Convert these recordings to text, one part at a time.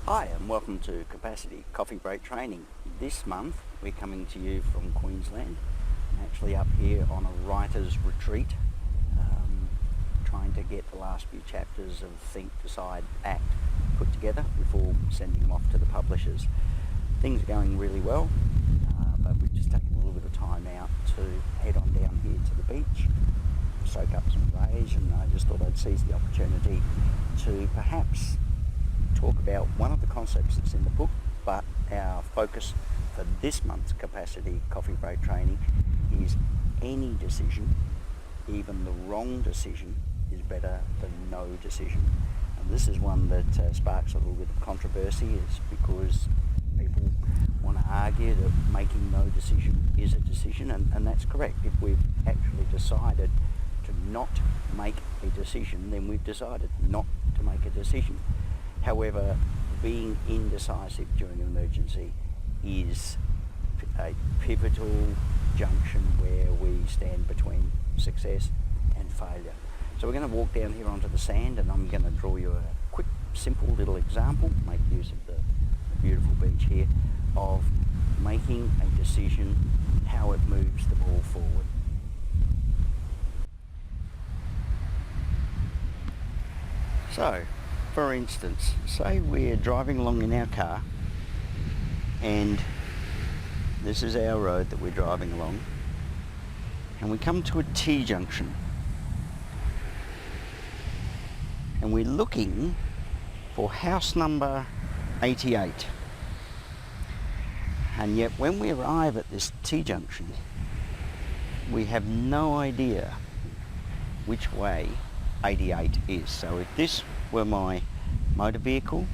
Hi and welcome to Capacity Coffee Break Training. This month we're coming to you from Queensland. I'm actually up here on a writer's retreat, trying to get the last few chapters of Think, Decide, Act put together before sending them off to the publishers. Things are going really well, but we've just taken a little bit of time out to head on down here to the beach, soak up some rays, and I just thought I'd seize the opportunity to perhaps talk about one of the concepts that's in the book, but our focus for this month's Capacity Coffee Break Training is any decision, even the wrong decision, is better than no decision. And this is one that sparks a little bit of controversy, is because people want to argue that making no decision is a decision, and that's correct. If we've actually decided to not make a decision, then we've decided not to make a decision. However, being indecisive during an emergency is a pivotal junction where we stand between success and failure. So we're going to walk down here onto the sand, and I'm going to draw you a quick, simple little example, make use of the beautiful beach here, of making a decision, how it moves the ball forward. So, for instance, say we're driving along in our car and this is our road that we're driving along, and we come to a T-junction and we're looking for house number 88, and yet when we arrive at this T-junction we have no idea which way 88 is. So if this were my motor vehicle,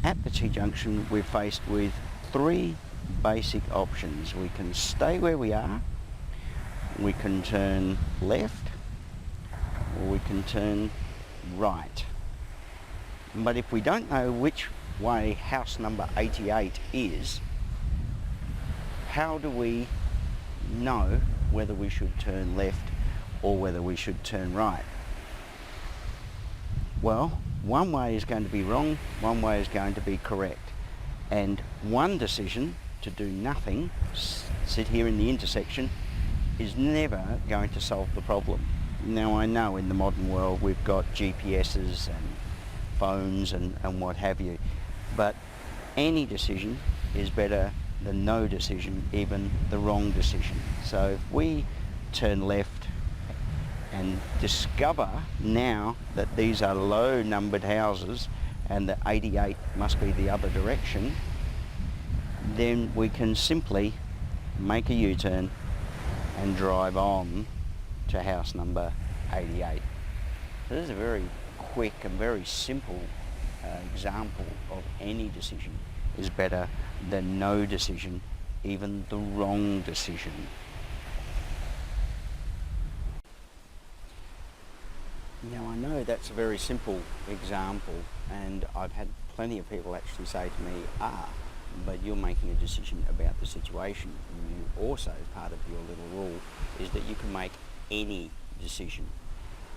at the T-junction we're faced with three basic options. We can stay where we are, we can turn left, or we can turn right. But if we don't know which way house number 88 is, how do we know whether we should turn left or whether we should turn right? Well, one way is going to be wrong, one way is going to be correct. And one decision, to do nothing, sit here in the intersection, is never going to solve the problem. Now, I know in the modern world we've got GPSs and phones and what have you, but any decision is better than no decision, even the wrong decision. So if we turn left and discover now that these are low numbered houses and that 88 must be the other direction, then we can simply make a U-turn and drive on to house number 88. So this is a very quick and very simple example of any decision is better than no decision, even the wrong decision. Now, I know that's a very simple example, and I've had plenty of people actually say to me, but you're making a decision about the situation. You also, part of your little rule is that you can make any decision.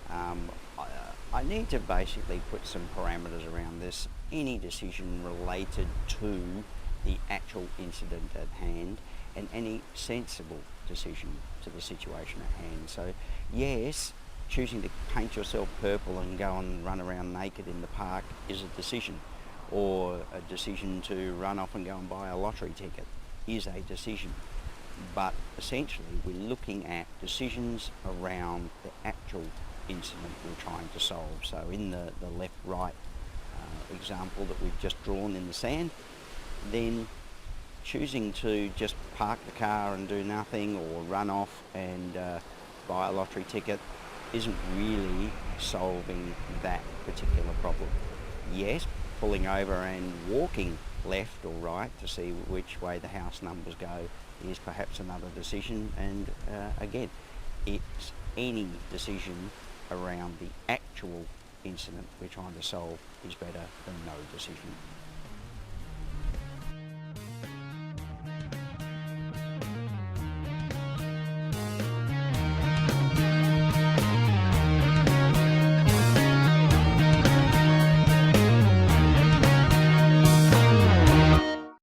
I need to basically put some parameters around this. Any decision related to the actual incident at hand, and any sensible decision to the situation at hand. So yes, choosing to paint yourself purple and go and run around naked in the park is a decision, or a decision to run off and go and buy a lottery ticket is a decision. But essentially we're looking at decisions around the actual incident we're trying to solve. So in the left-right example that we've just drawn in the sand, then choosing to just park the car and do nothing, or run off and buy a lottery ticket, isn't really solving that particular problem. Yes, pulling over and walking left or right to see which way the house numbers go is perhaps another decision, and again, it's any decision around the actual incident we're trying to solve is better than no decision.